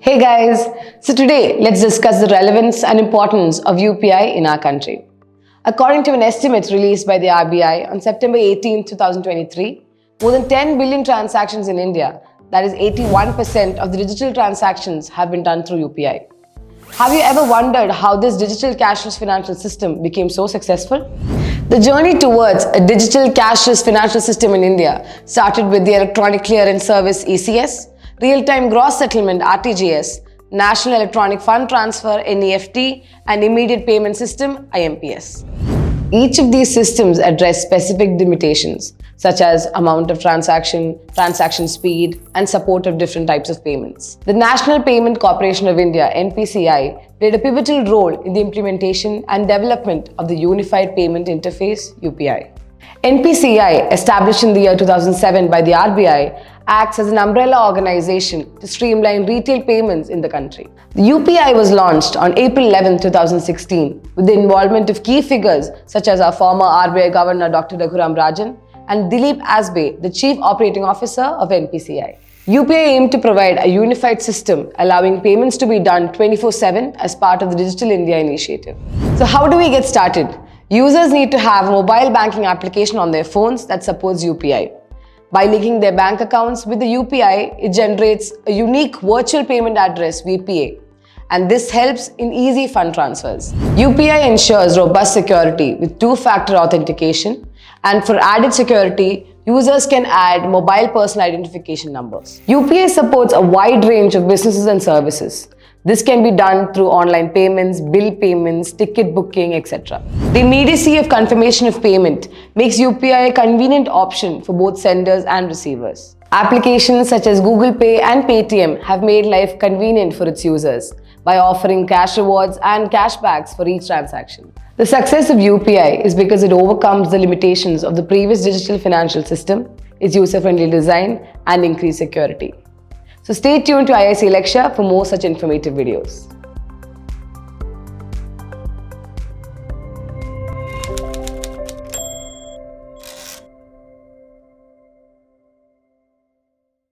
Hey guys, so today let's discuss the relevance and importance of UPI in our country. According to an estimate released by the RBI on September 18, 2023, more than 10 billion transactions in India, that is 81% of the digital transactions, have been done through UPI. Have you ever wondered how this digital cashless financial system became so successful? The journey towards a digital cashless financial system in India started with the Electronic Clearance Service (ECS), Real-Time Gross Settlement (RTGS), National Electronic Fund Transfer (NEFT), and Immediate Payment System (IMPS). Each of these systems address specific limitations such as amount of transaction speed, and support of different types of payments. The National Payment Corporation of India (NPCI) played a pivotal role in the implementation and development of the Unified Payment Interface (UPI). NPCI, established in the year 2007 by the RBI, acts as an umbrella organization to streamline retail payments in the country. The UPI was launched on April 11, 2016 with the involvement of key figures such as our former RBI Governor Dr. Raghuram Rajan and Dilip Asbe, the Chief Operating Officer of NPCI. UPI aimed to provide a unified system allowing payments to be done 24/7 as part of the Digital India initiative. So how do we get started? Users need to have a mobile banking application on their phones that supports UPI. By linking their bank accounts with the UPI, it generates a unique virtual payment address (VPA), and this helps in easy fund transfers. UPI ensures robust security with two-factor authentication, and for added security, users can add mobile personal identification numbers. UPI supports a wide range of businesses and services. This can be done through online payments, bill payments, ticket booking, etc. The immediacy of confirmation of payment makes UPI a convenient option for both senders and receivers. Applications such as Google Pay and Paytm have made life convenient for its users by offering cash rewards and cashbacks for each transaction. The success of UPI is because it overcomes the limitations of the previous digital financial system, its user-friendly design, and increased security. So stay tuned to IIC Lakshya for more such informative videos.